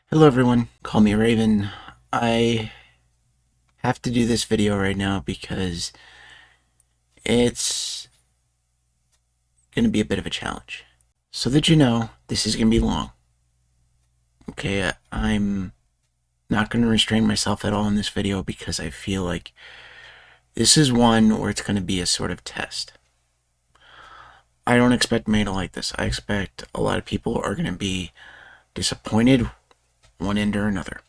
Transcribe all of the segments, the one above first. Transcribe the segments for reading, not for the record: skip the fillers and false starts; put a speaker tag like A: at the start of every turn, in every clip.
A: Hello everyone, call me Raven. I have to do this video right now because it's going to be a bit of a challenge. So that you know, this is going to be long. Okay, I'm not going to restrain myself at all in this video because I feel like this is one where it's going to be a sort of test. I don't expect me to like this. I expect a lot of people are going to be disappointed one end or another.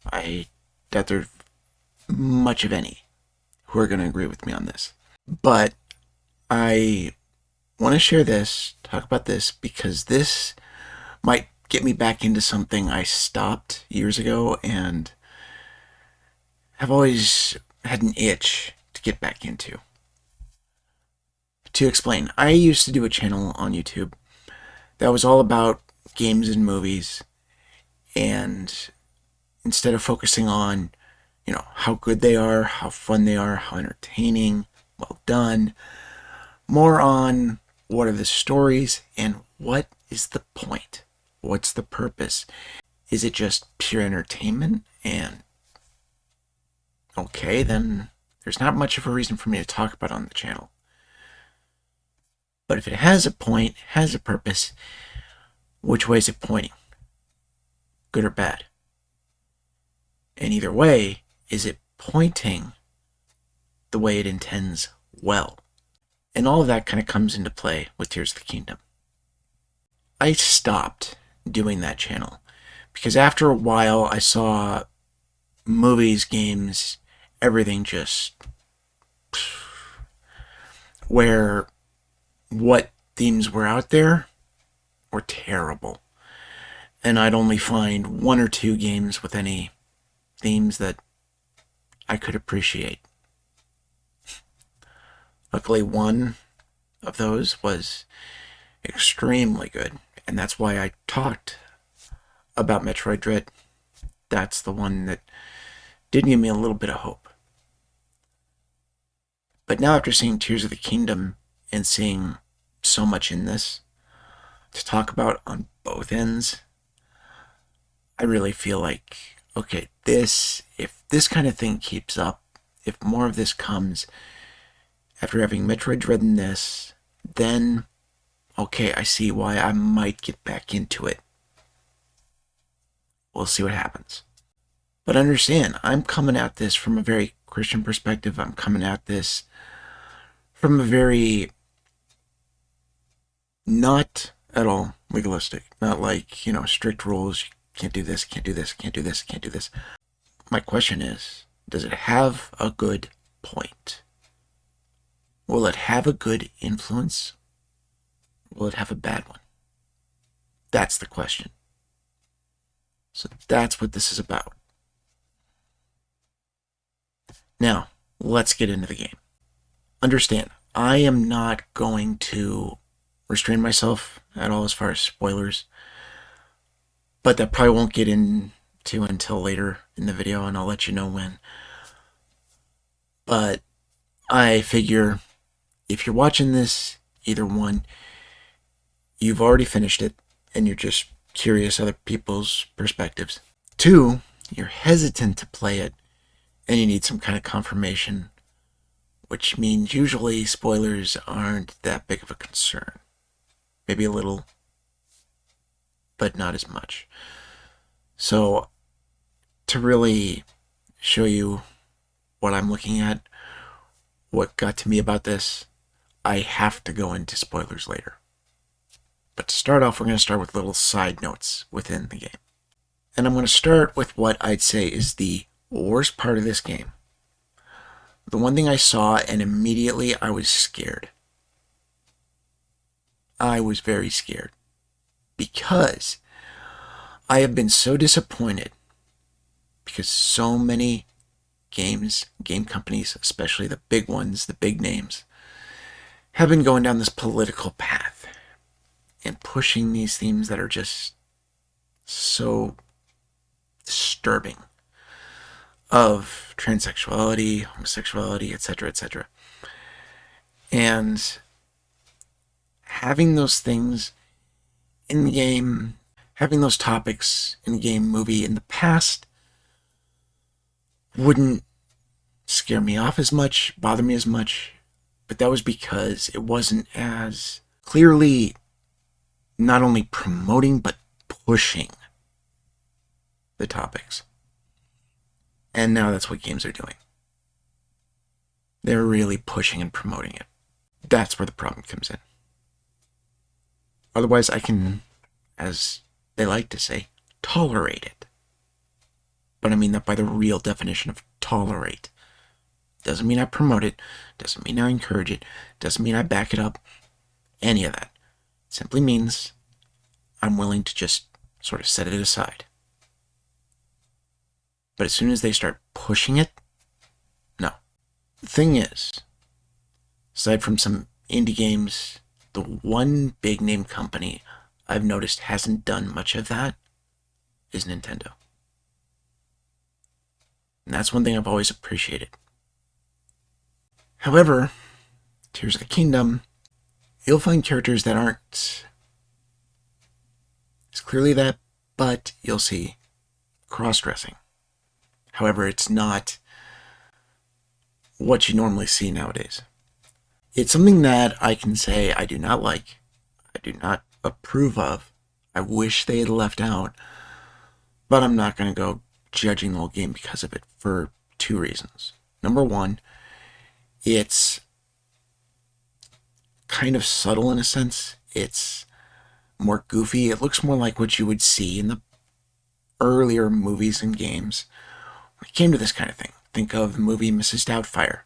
A: I doubt there's much of any who are going to agree with me on this. But I want to share this, talk about this, because this might get me back into something I stopped years ago and have always had an itch to get back into. To explain, I used to do a channel on YouTube that was all about games and movies, and instead of focusing on, how good they are, how fun they are, how entertaining, well done, more on what are the stories and what is the point? What's the purpose? Is it just pure entertainment? And okay, then there's not much of a reason for me to talk about on the channel. But if it has a point, has a purpose, which way is it pointing? Good or bad? And either way, is it pointing the way it intends well? And all of that kind of comes into play with Tears of the Kingdom. I stopped doing that channel because after a while I saw movies, games, everything just where what themes were out there were terrible. And I'd only find one or two games with any themes that I could appreciate. Luckily, one of those was extremely good, and that's why I talked about Metroid Dread. That's the one that did give me a little bit of hope. But now, after seeing Tears of the Kingdom and seeing so much in this to talk about on both ends, I really feel like, okay, if this kind of thing keeps up, if more of this comes after having Metroid Dread in this, then okay, I see why I might get back into it. We'll see what happens. But understand, I'm coming at this from a very Christian perspective. I'm coming at this from a very not at all legalistic. Not like, strict rules. You can't do this, can't do this, can't do this, can't do this. My question is, does it have a good point? Will it have a good influence? Will it have a bad one? That's the question. So that's what this is about. Now, let's get into the game. Understand, I am not going to restrain myself at all as far as spoilers, but that probably won't get into until later in the video, and I'll let you know when. But I figure if you're watching this, either one, you've already finished it and you're just curious other people's perspectives. Two, you're hesitant to play it and you need some kind of confirmation, which means usually spoilers aren't that big of a concern. Maybe a little, but not as much. So to really show you what I'm looking at, what got to me about this, I have to go into spoilers later. But to start off, we're going to start with little side notes within the game. And I'm going to start with what I'd say is the worst part of this game. The one thing I saw, and immediately I was scared. I was very scared. Because I have been so disappointed. Because so many game companies, especially the big ones, the big names, have been going down this political path and pushing these themes that are just so disturbing of transsexuality, homosexuality, etc., etc. And having those things in the game having those topics in a game, movie in the past wouldn't scare me off as much, bother me as much, but that was because it wasn't as clearly not only promoting but pushing the topics. And now that's what games are doing. They're really pushing and promoting it. That's where the problem comes in. Otherwise, I can, as they like to say, tolerate it. But I mean that by the real definition of tolerate. Doesn't mean I promote it, doesn't mean I encourage it, doesn't mean I back it up, any of that. It simply means I'm willing to just sort of set it aside. But as soon as they start pushing it, no. The thing is, aside from some indie games, the one big name company I've noticed hasn't done much of that is Nintendo. And that's one thing I've always appreciated. However, Tears of the Kingdom, you'll find characters that aren't as clearly that, but you'll see cross-dressing. However, it's not what you normally see nowadays. It's something that I can say I do not like, I do not approve of, I wish they had left out, but I'm not going to go judging the whole game because of it for two reasons. Number one, it's kind of subtle in a sense. It's more goofy. It looks more like what you would see in the earlier movies and games when it came to this kind of thing. Think of the movie Mrs. Doubtfire.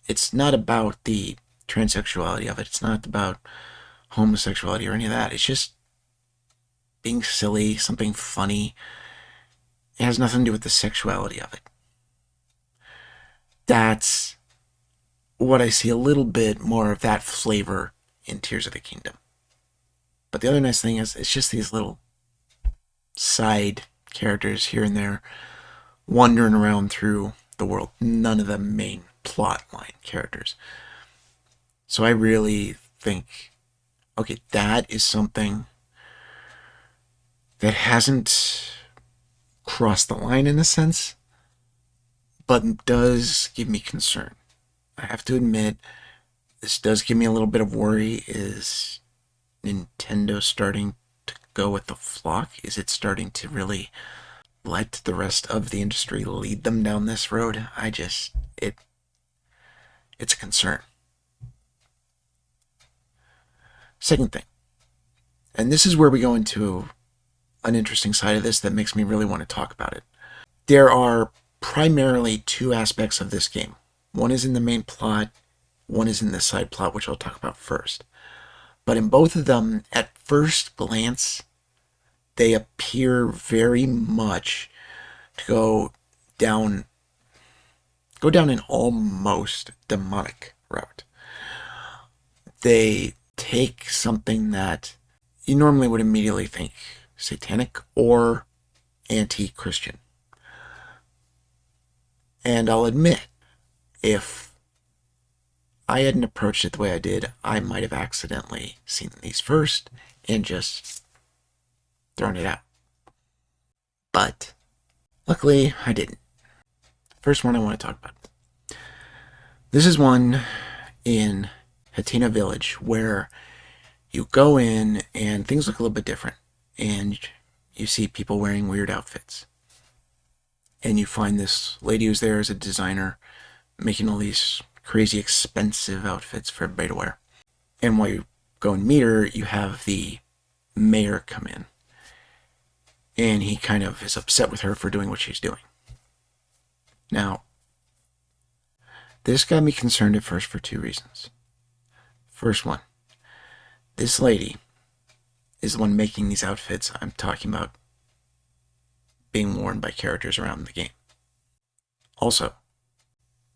A: It's not about the transsexuality of it. It's not about homosexuality or any of that. It's just being silly, something funny. It has nothing to do with the sexuality of it. That's what I see a little bit more of that flavor in Tears of the Kingdom. But the other nice thing is it's just these little side characters here and there wandering around through the world. None of the main plot line characters. So I really think, okay, that is something that hasn't crossed the line in a sense, but does give me concern. I have to admit, this does give me a little bit of worry. Is Nintendo starting to go with the flock? Is it starting to really let the rest of the industry lead them down this road? It's a concern. Second thing, and this is where we go into an interesting side of this that makes me really want to talk about it. There are primarily two aspects of this game. One is in the main plot, one is in the side plot, which I'll talk about first. But in both of them, at first glance, they appear very much to go down an almost demonic route. They take something that you normally would immediately think satanic or anti-Christian. And I'll admit, if I hadn't approached it the way I did, I might have accidentally seen these first and just thrown it out. But luckily, I didn't. First one I want to talk about. This is one in Hatena Village where you go in and things look a little bit different. And you see people wearing weird outfits. And you find this lady who's there as a designer making all these crazy expensive outfits for everybody to wear. And while you go and meet her, you have the mayor come in. And he kind of is upset with her for doing what she's doing. Now, this got me concerned at first for two reasons. First one, this lady is the one making these outfits I'm talking about being worn by characters around the game. Also,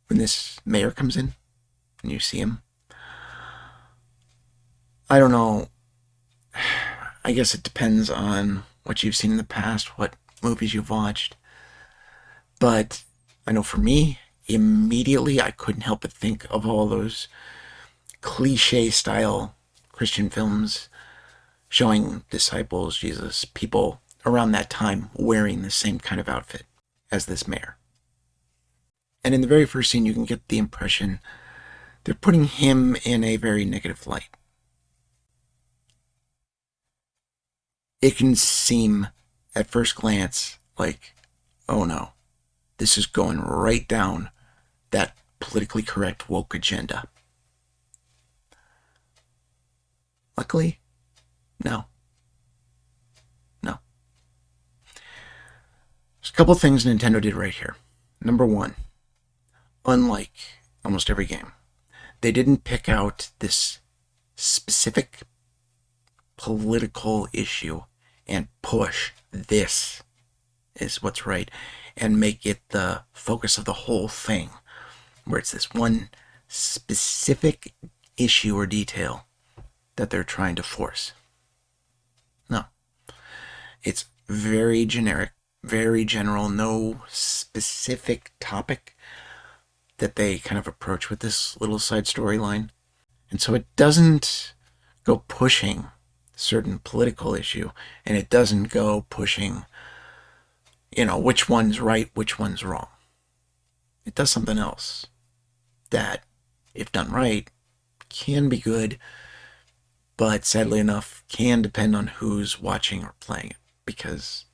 A: when this mayor comes in and you see him, I don't know, I guess it depends on what you've seen in the past, what movies you've watched, but I know for me, immediately I couldn't help but think of all those cliche style Christian films showing disciples, Jesus, people around that time wearing the same kind of outfit as this mayor. And in the very first scene, you can get the impression they're putting him in a very negative light. It can seem, at first glance, like, oh no, this is going right down that politically correct woke agenda. Luckily, no. No. There's a couple things Nintendo did right here. Number one, unlike almost every game, they didn't pick out this specific political issue and push this is what's right and make it the focus of the whole thing, where it's this one specific issue or detail that they're trying to force. No. It's very generic, very general, no specific topic that they kind of approach with this little side storyline. And so it doesn't go pushing a certain political issue, and it doesn't go pushing, which one's right, which one's wrong. It does something else that, if done right, can be good, but sadly enough, can depend on who's watching or playing it, because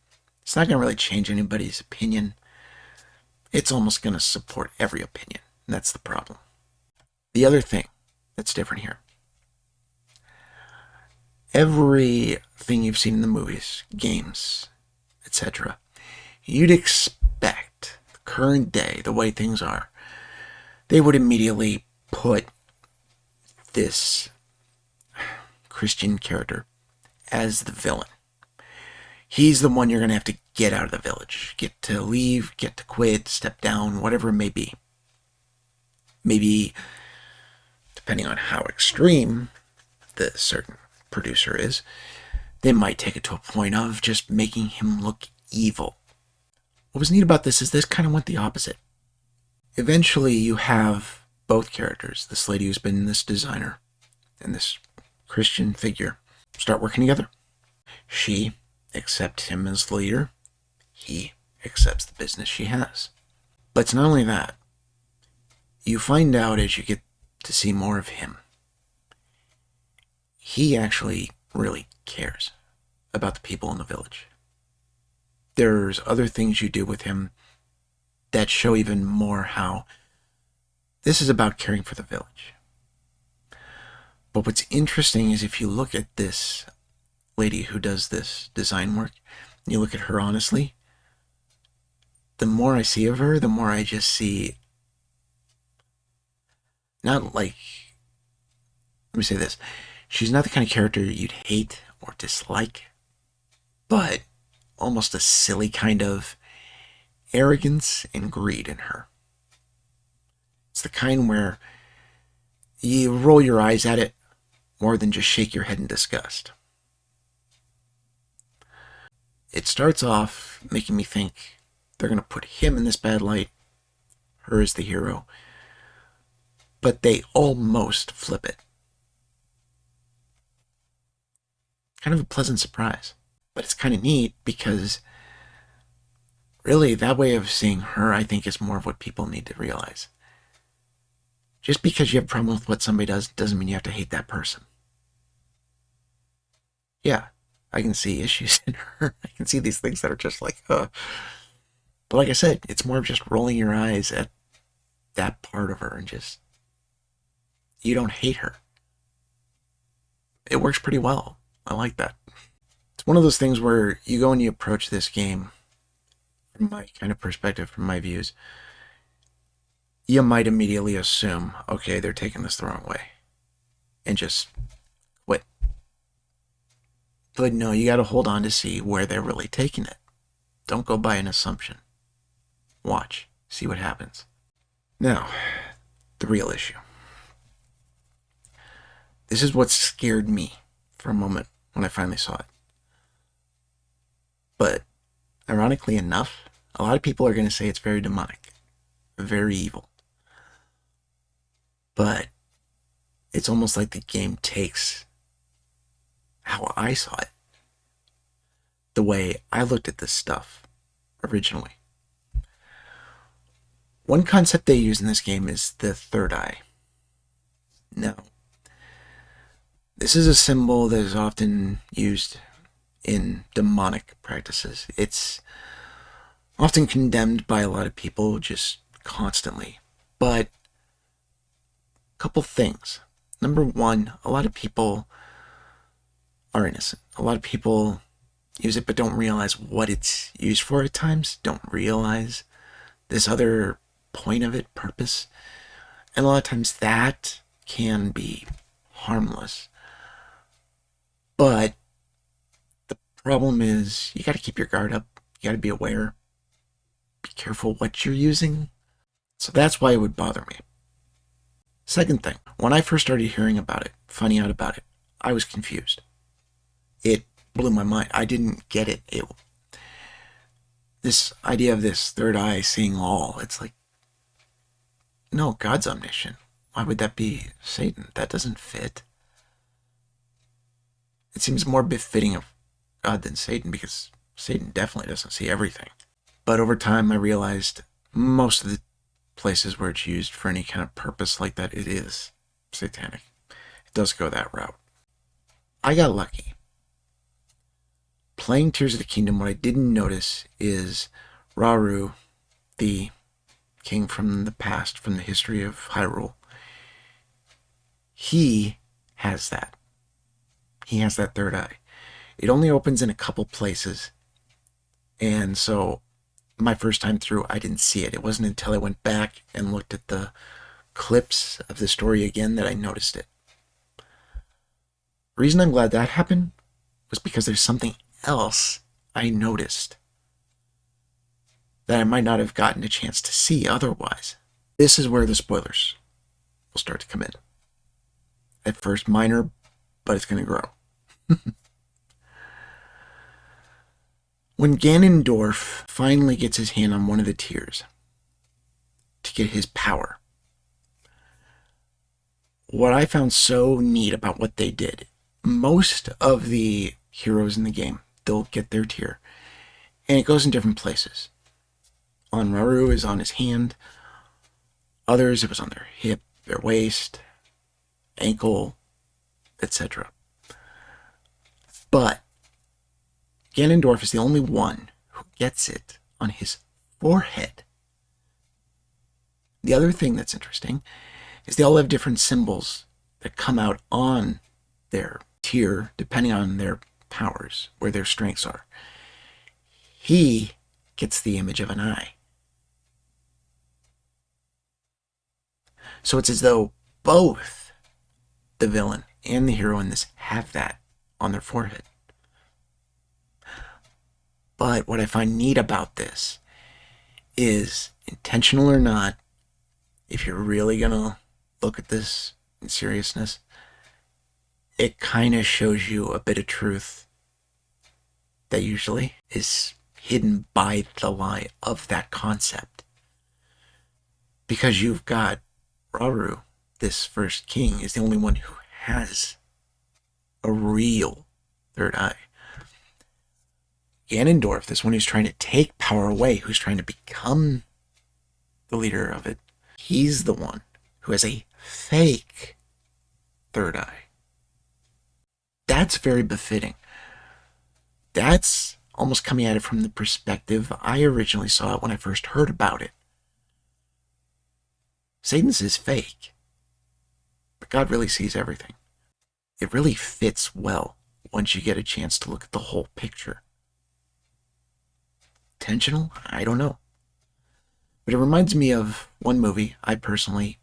A: it's not going to really change anybody's opinion. It's almost going to support every opinion, and that's the problem. The other thing that's different here, everything you've seen in the movies, games, etc., you'd expect the current day, the way things are, they would immediately put this Christian character as the villain. He's the one you're going to have to get out of the village, get to leave, get to quit, step down, whatever it may be. Maybe, depending on how extreme the certain producer is, they might take it to a point of just making him look evil. What was neat about this is this kind of went the opposite. Eventually you have both characters, this lady who's been this designer and this Christian figure, start working together. She accepts him as the leader. He accepts the business she has. But it's not only that. You find out as you get to see more of him, he actually really cares about the people in the village. There's other things you do with him that show even more how this is about caring for the village. But what's interesting is if you look at this lady who does this design work, and you look at her honestly, the more I see of her, the more I just see, not like, let me say this, she's not the kind of character you'd hate or dislike, but almost a silly kind of arrogance and greed in her. It's the kind where you roll your eyes at it more than just shake your head in disgust. It starts off making me think they're going to put him in this bad light, her as the hero, but they almost flip it. Kind of a pleasant surprise. But it's kind of neat because really that way of seeing her, I think, is more of what people need to realize. Just because you have a problem with what somebody does doesn't mean you have to hate that person. Yeah, I can see issues in her. I can see these things that are just like, But like I said, it's more of just rolling your eyes at that part of her and just, you don't hate her. It works pretty well. I like that. It's one of those things where you go and you approach this game, from my kind of perspective, from my views, you might immediately assume, okay, they're taking this the wrong way, and just quit. But no, you got to hold on to see where they're really taking it. Don't go by an assumption. Watch. See what happens. Now, the real issue. This is what scared me for a moment when I finally saw it. But, ironically enough, a lot of people are going to say it's very demonic. Very evil. But, it's almost like the game takes how I saw it, the way I looked at this stuff originally. One concept they use in this game is the third eye. Now, this is a symbol that is often used in demonic practices. It's often condemned by a lot of people just constantly. But a couple things. Number one, a lot of people are innocent. A lot of people use it but don't realize what it's used for at times, don't realize this other point of it, purpose. And a lot of times that can be harmless. But the problem is you got to keep your guard up. You got to be aware. Be careful what you're using. So that's why it would bother me. Second thing, when I first started hearing about it, finding out about it, I was confused. It blew my mind. I didn't get it. This idea of this third eye seeing all, it's like, no, God's omniscient. Why would that be Satan? That doesn't fit. It seems more befitting of God than Satan, because Satan definitely doesn't see everything. But over time, I realized most of the places where it's used for any kind of purpose like that, it is satanic. It does go that route. I got lucky. Playing Tears of the Kingdom, what I didn't notice is Rauru, the king from the past, from the history of Hyrule, he has that. He has that third eye. It only opens in a couple places, and so my first time through, I didn't see it. It wasn't until I went back and looked at the clips of the story again that I noticed it. The reason I'm glad that happened was because there's something else I noticed that I might not have gotten a chance to see otherwise. This is where the spoilers will start to come in. At first minor, but it's going to grow. When Ganondorf finally gets his hand on one of the tears to get his power, what I found so neat about what they did, most of the heroes in the game, they'll get their tear, and it goes in different places. On Rauru is on his hand, others it was on their hip, their waist, ankle, etc. But Ganondorf is the only one who gets it on his forehead. The other thing that's interesting is they all have different symbols that come out on their tear depending on their powers, where their strengths are. He gets the image of an eye. So it's as though both the villain and the hero in this have that on their forehead. But what I find neat about this is, intentional or not, if you're really gonna look at this in seriousness, it kind of shows you a bit of truth that usually is hidden by the lie of that concept. Because you've got Rauru, this first king, is the only one who has a real third eye. Ganondorf, this one who's trying to take power away, who's trying to become the leader of it, he's the one who has a fake third eye. That's very befitting. That's almost coming at it from the perspective I originally saw it when I first heard about it. Satan's is fake, but God really sees everything. It really fits well once you get a chance to look at the whole picture. Intentional? I don't know. But it reminds me of one movie I personally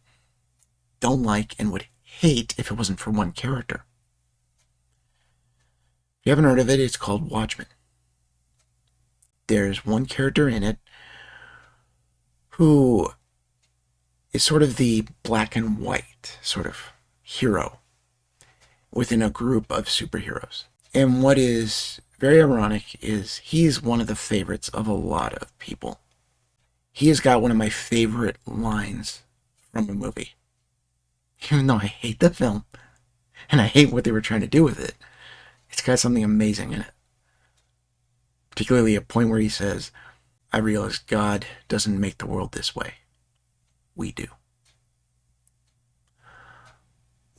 A: don't like and would hate if it wasn't for one character. If you haven't heard of it, it's called Watchmen. There's one character in it who is sort of the black and white sort of hero within a group of superheroes. And what is very ironic is he's one of the favorites of a lot of people. He has got one of my favorite lines from a movie. Even though I hate the film, and I hate what they were trying to do with it, It's got something amazing in it. Particularly a point where he says, I realize God doesn't make the world this way. We do.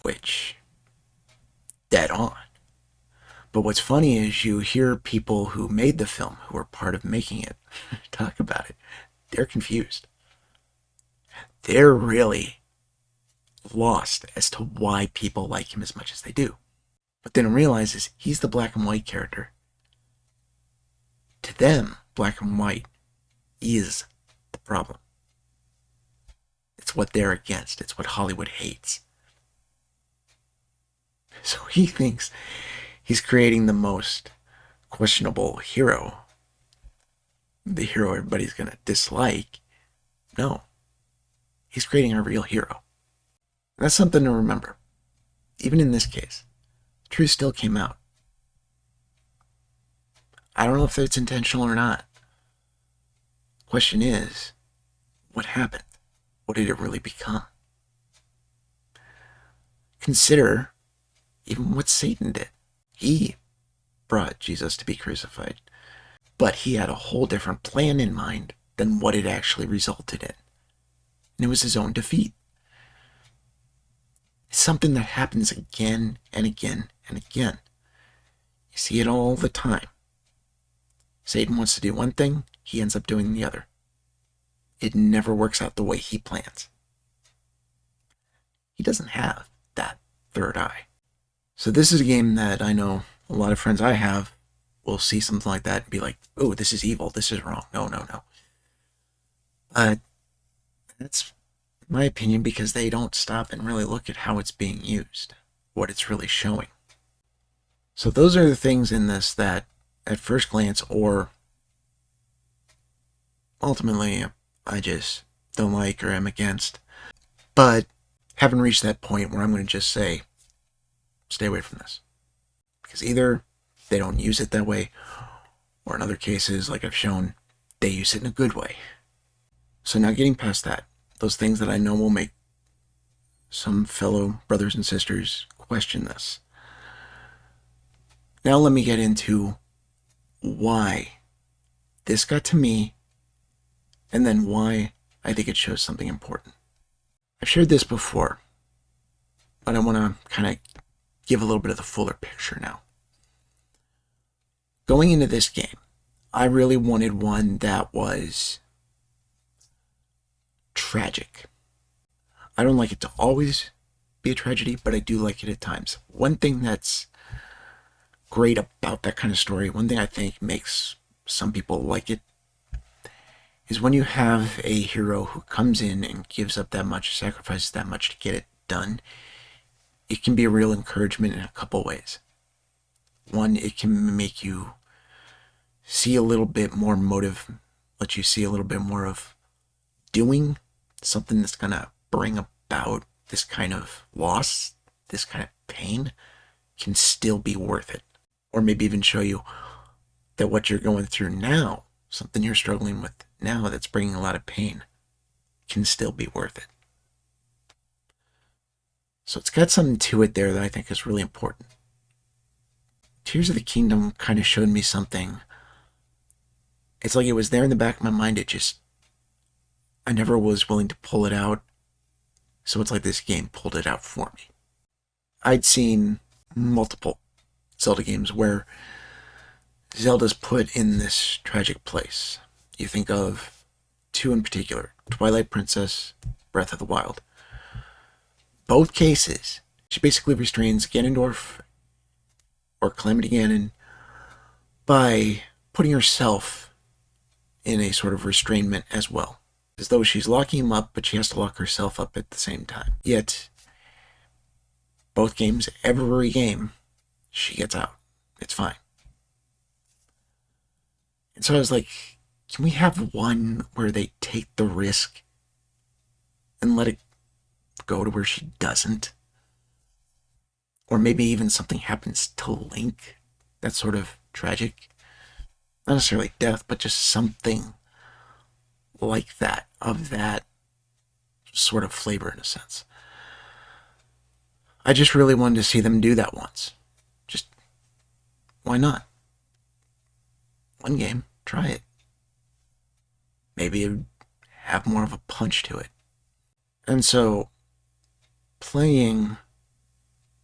A: Which, dead on. But what's funny is you hear people who made the film, who were part of making it, talk about it. They're confused. They're really lost as to why people like him as much as they do. What they don't realize is he's the black and white character. To them, black and white is the problem. It's what they're against. It's what Hollywood hates. So he thinks he's creating the most questionable hero. The hero everybody's going to dislike. No. He's creating a real hero. And that's something to remember. Even in this case, the truth still came out. I don't know if it's intentional or not. The question is, what happened? What did it really become? Consider even what Satan did. He brought Jesus to be crucified, but he had a whole different plan in mind than what it actually resulted in. And it was his own defeat. It's something that happens again and again and again. You see it all the time. Satan wants to do one thing, he ends up doing the other. It never works out the way he plans. He doesn't have that third eye. So this is a game that I know a lot of friends I have will see something like that and be like, oh, this is evil, this is wrong, no. That's my opinion because they don't stop and really look at how it's being used, what it's really showing. So those are the things in this that at first glance or ultimately I just don't like or am against. But haven't reached that point where I'm going to just say, stay away from this. Because either they don't use it that way, or in other cases, like I've shown, they use it in a good way. So now getting past that, those things that I know will make some fellow brothers and sisters question this. Now let me get into why this got to me, and then why I think it shows something important. I've shared this before, but I want to kind of give a little bit of the fuller picture now. Going into this game, I really wanted one that was tragic. I don't like it to always be a tragedy, but I do like it at times. One thing that's great about that kind of story, one thing I think makes some people like it, is when you have a hero who comes in and gives up that much, sacrifices that much to get it done. It can be a real encouragement in a couple ways. One, it can make you see a little bit more motive, let you see a little bit more of doing something that's going to bring about this kind of loss, this kind of pain, can still be worth it. Or maybe even show you that what you're going through now, something you're struggling with now that's bringing a lot of pain, can still be worth it. So it's got something to it there that I think is really important. Tears of the Kingdom kind of showed me something. It's like it was there in the back of my mind. I never was willing to pull it out. So it's like this game pulled it out for me. I'd seen multiple Zelda games where Zelda's put in this tragic place. You think of two in particular, Twilight Princess, Breath of the Wild. Both cases, she basically restrains Ganondorf or Calamity Ganon by putting herself in a sort of restrainment as well. As though she's locking him up, but she has to lock herself up at the same time. Yet, both games, every game, she gets out. It's fine. And so I was like, can we have one where they take the risk and let it go to where she doesn't? Or maybe even something happens to Link that's sort of tragic. Not necessarily death, but just something like that, of that sort of flavor in a sense. I just really wanted to see them do that once. Just why not? One game, try it. Maybe it'd have more of a punch to it. And so, playing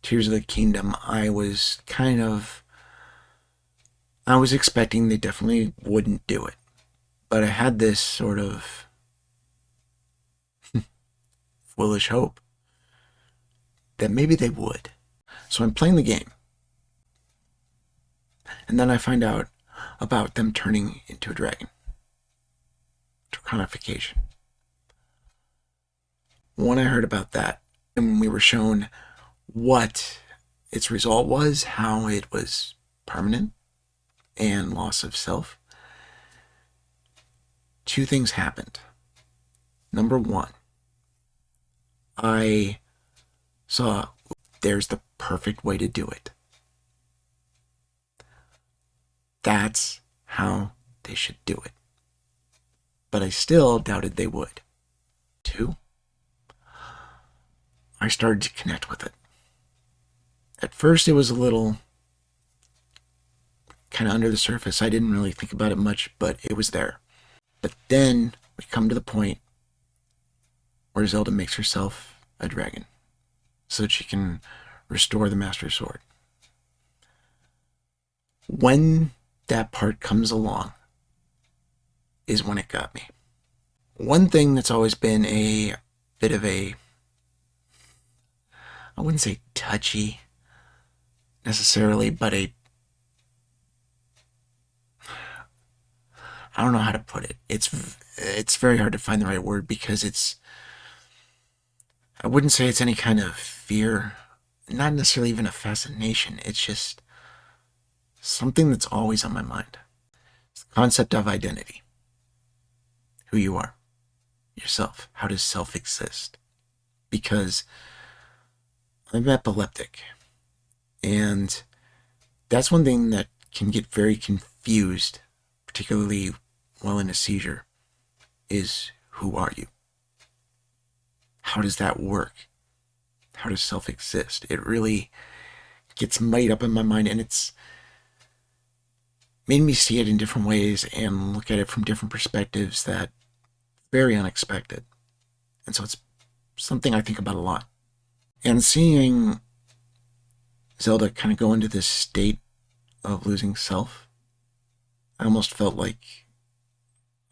A: Tears of the Kingdom, I was expecting they definitely wouldn't do it. But I had this sort of foolish hope that maybe they would. So I'm playing the game. And then I find out about them turning into a dragon. Draconification. When I heard about that, and we were shown what its result was, how it was permanent and loss of self, two things happened. Number one, I saw there's the perfect way to do it. That's how they should do it. But I still doubted they would. Two, I started to connect with it. At first, it was a little kind of under the surface. I didn't really think about it much, but it was there. But then we come to the point where Zelda makes herself a dragon so that she can restore the Master Sword. When that part comes along is when it got me. One thing that's always been a bit of a, I wouldn't say touchy necessarily, but I don't know how to put it. It's very hard to find the right word because I wouldn't say it's any kind of fear, not necessarily even a fascination. It's just something that's always on my mind. It's the concept of identity. Who you are. Yourself. How does self exist? Because I'm epileptic. And that's one thing that can get very confused, particularly while in a seizure, is who are you? How does that work? How does self exist? It really gets made up in my mind, and it's made me see it in different ways and look at it from different perspectives that very unexpected. And so it's something I think about a lot. And seeing Zelda kind of go into this state of losing self, I almost felt like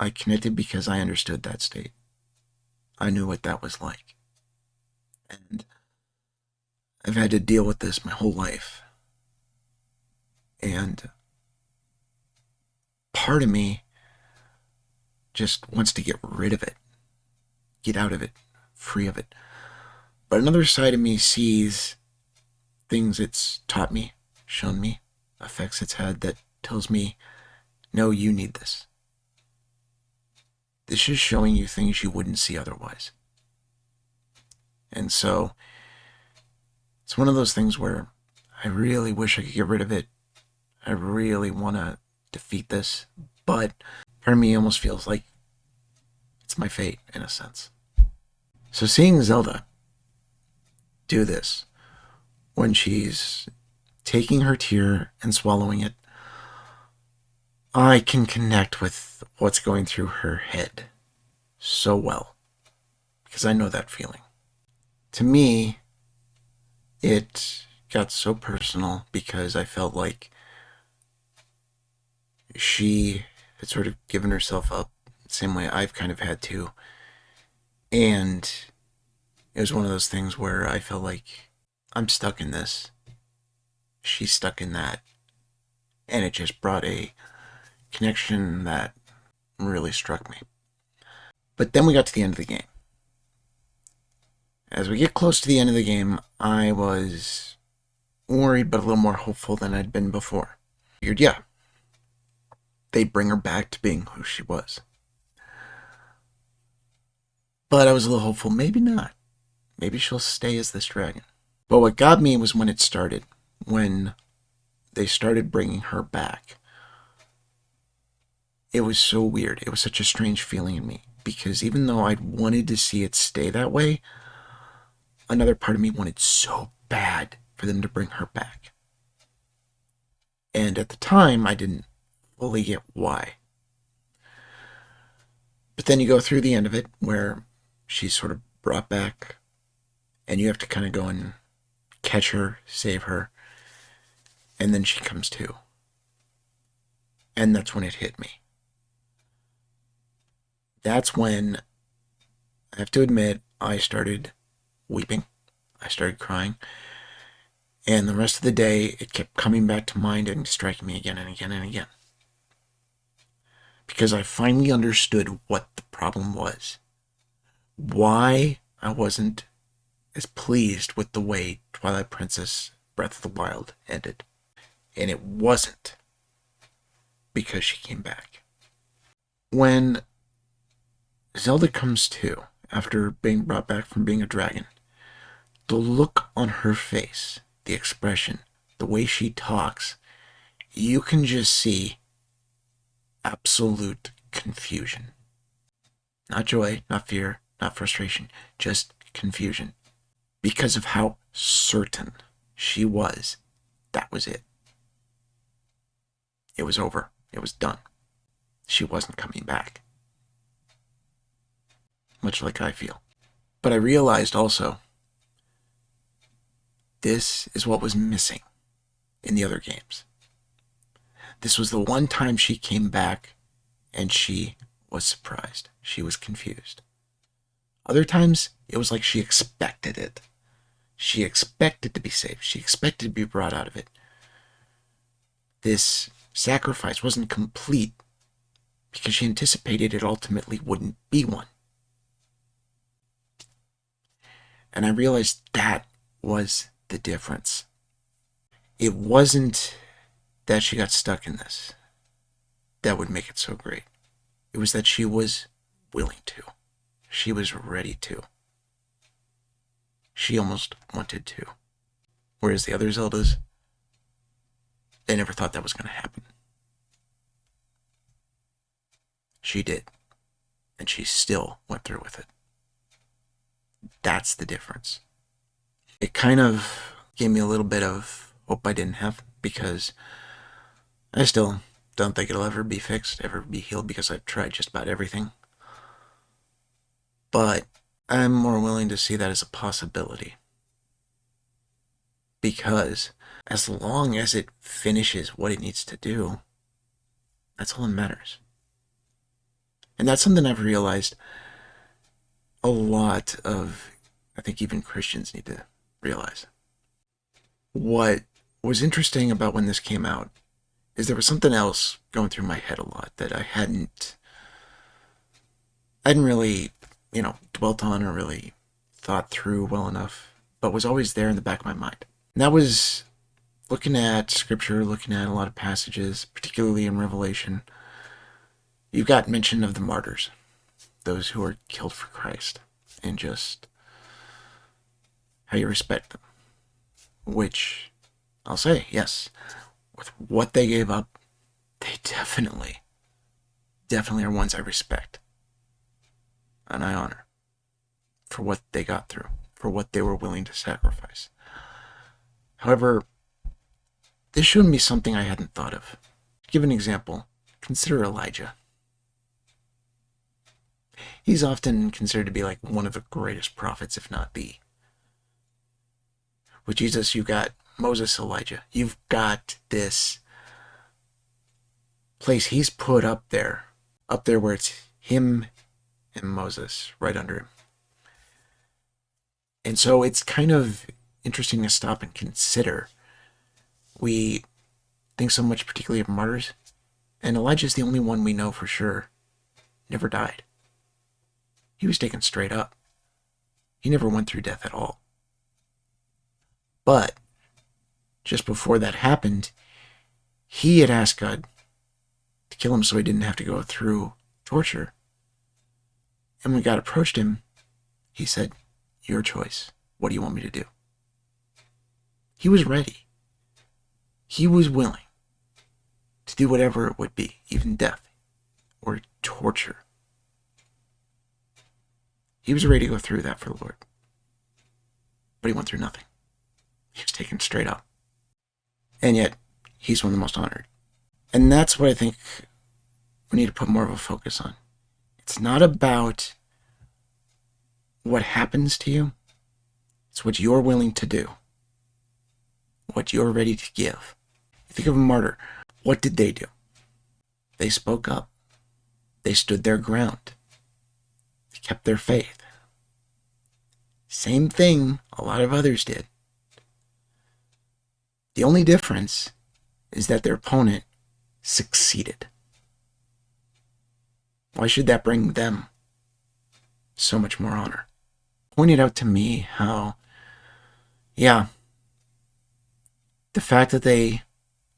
A: I connected because I understood that state. I knew what that was like. And I've had to deal with this my whole life. And part of me just wants to get rid of it, get out of it, free of it. But another side of me sees things it's taught me, shown me, effects it's had that tells me, no, you need this. This is showing you things you wouldn't see otherwise. And so it's one of those things where I really wish I could get rid of it. I really want to defeat this, but part of me almost feels like it's my fate in a sense. So seeing Zelda do this when she's taking her tear and swallowing it, I can connect with what's going through her head so well because I know that feeling. To me, it got so personal because I felt like she had sort of given herself up the same way I've kind of had to. And it was one of those things where I felt like I'm stuck in this. She's stuck in that. And it just brought a connection that really struck me. But then we got to the end of the game. As we get close to the end of the game, I was worried but a little more hopeful than I'd been before. Figured, yeah, they'd bring her back to being who she was. But I was a little hopeful, maybe not. Maybe she'll stay as this dragon. But what got me was when it started, when they started bringing her back. It was so weird. It was such a strange feeling in me because even though I'd wanted to see it stay that way, another part of me wanted so bad for them to bring her back. And at the time, I didn't fully get why. But then you go through the end of it where she's sort of brought back, and you have to kind of go and catch her, save her, and then she comes to. And that's when it hit me. That's when, I have to admit, I started weeping. I started crying. And the rest of the day, it kept coming back to mind and striking me again and again and again. Because I finally understood what the problem was. Why I wasn't as pleased with the way Twilight Princess Breath of the Wild ended. And it wasn't because she came back. When Zelda comes to, after being brought back from being a dragon, the look on her face, the expression, the way she talks, you can just see absolute confusion. Not joy, not fear, not frustration, just confusion. Because of how certain she was, that was it. It was over. It was done. She wasn't coming back. Much like I feel. But I realized also, this is what was missing in the other games. This was the one time she came back and she was surprised. She was confused. Other times, it was like she expected it. She expected to be saved. She expected to be brought out of it. This sacrifice wasn't complete because she anticipated it ultimately wouldn't be one. And I realized that was the difference. It wasn't that she got stuck in this that would make it so great. It was that she was willing to. She was ready to. She almost wanted to. Whereas the other Zeldas, they never thought that was going to happen. She did. And she still went through with it. That's the difference. It kind of gave me a little bit of hope I didn't have, because I still don't think it'll ever be fixed, ever be healed, because I've tried just about everything. But I'm more willing to see that as a possibility. Because as long as it finishes what it needs to do, that's all that matters. And that's something I've realized a lot of, I think even Christians need to realize. What was interesting about when this came out is there was something else going through my head a lot that I hadn't really, dwelt on or really thought through well enough, but was always there in the back of my mind. And that was looking at scripture, looking at a lot of passages, particularly in Revelation. You've got mention of the martyrs, those who are killed for Christ, and just how you respect them. Which, I'll say, yes, with what they gave up, they definitely are ones I respect. And I honor for what they got through, for what they were willing to sacrifice. However, this showed me something I hadn't thought of. To give an example, consider Elijah. He's often considered to be like one of the greatest prophets, if not the. With Jesus, you've got Moses, Elijah. You've got this place he's put up there where it's him and Moses right under him. And so it's kind of interesting to stop and consider. We think so much particularly of martyrs, and Elijah's the only one we know for sure never died. He was taken straight up. He never went through death at all. But just before that happened, he had asked God to kill him so he didn't have to go through torture. And when God approached him, he said, "Your choice. What do you want me to do?" He was ready. He was willing to do whatever it would be, even death or torture. He was ready to go through that for the Lord. But he went through nothing. He was taken straight up. And yet, he's one of the most honored. And that's what I think we need to put more of a focus on. It's not about what happens to you. It's what you're willing to do. What you're ready to give. You think of a martyr. What did they do? They spoke up. They stood their ground. They kept their faith. Same thing a lot of others did. The only difference is that their opponent succeeded. Why should that bring them so much more honor? Pointed out to me how, yeah, the fact that they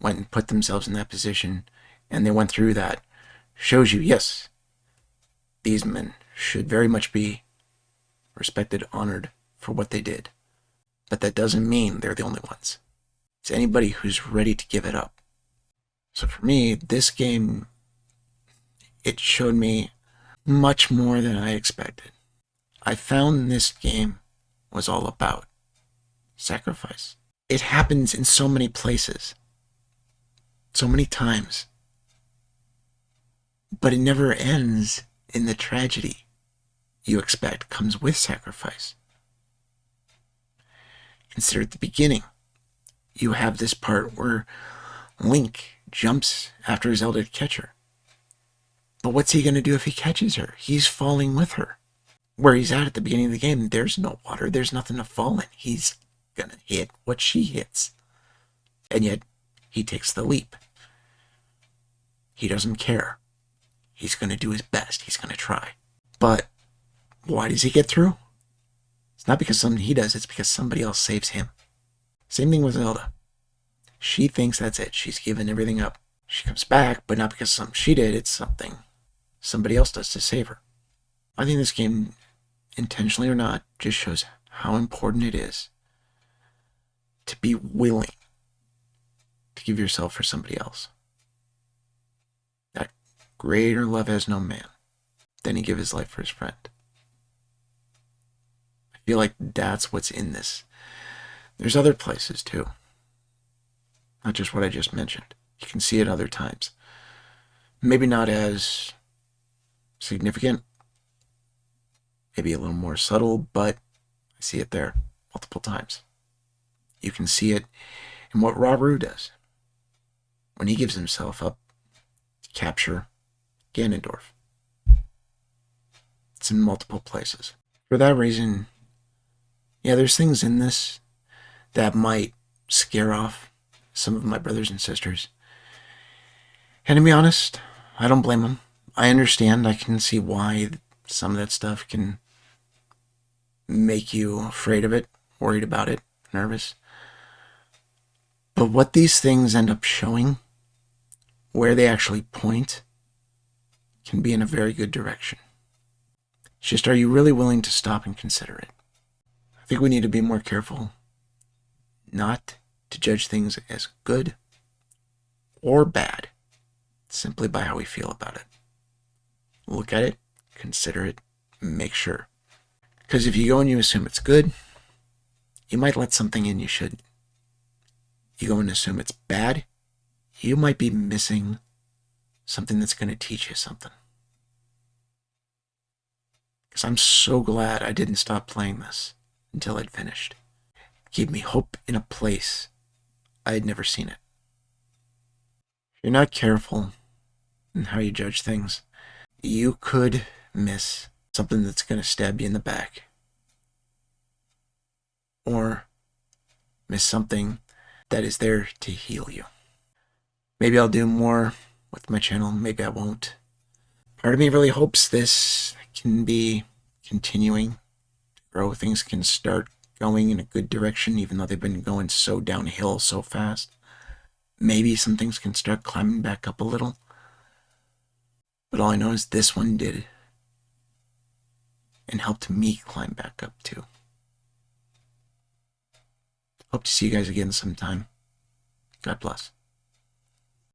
A: went and put themselves in that position and they went through that shows you, yes, these men should very much be respected, honored for what they did. But that doesn't mean they're the only ones. It's anybody who's ready to give it up. So for me, this game, it showed me much more than I expected. I found this game was all about sacrifice. It happens in so many places, so many times, but it never ends in the tragedy you expect comes with sacrifice. Consider at the beginning, you have this part where Link jumps after Zelda to catch her. But what's he going to do if he catches her? He's falling with her. Where he's at the beginning of the game, there's no water, there's nothing to fall in. He's going to hit what she hits. And yet, he takes the leap. He doesn't care. He's going to do his best. He's going to try. But why does he get through? It's not because something he does, it's because somebody else saves him. Same thing with Zelda. She thinks that's it. She's given everything up. She comes back, but not because something she did, it's something somebody else does to save her. I think this game, intentionally or not, just shows how important it is to be willing to give yourself for somebody else. That greater love has no man than he give his life for his friend. I feel like that's what's in this. There's other places too. Not just what I just mentioned. You can see it other times. Maybe not as significant. Maybe a little more subtle, but I see it there multiple times. You can see it in what Rauru does when he gives himself up to capture Ganondorf. It's in multiple places. For that reason, yeah, there's things in this that might scare off some of my brothers and sisters. And to be honest, I don't blame them. I understand. I can see why some of that stuff can make you afraid of it, worried about it, nervous. But what these things end up showing, where they actually point, can be in a very good direction. It's just, are you really willing to stop and consider it? I think we need to be more careful not to judge things as good or bad simply by how we feel about it. Look at it, consider it, make sure. Because if you go and you assume it's good, you might let something in you shouldn't. You go and assume it's bad, you might be missing something that's going to teach you something. Because I'm so glad I didn't stop playing this until I'd finished. It gave me hope in a place I had never seen it. If you're not careful in how you judge things, you could miss something that's going to stab you in the back. Or miss something that is there to heal you. Maybe I'll do more with my channel, maybe I won't. Part of me really hopes this can be continuing to grow. Things can start going in a good direction, even though they've been going so downhill so fast. Maybe some things can start climbing back up a little. But all I know is this one did. And helped me climb back up too. Hope to see you guys again sometime. God bless.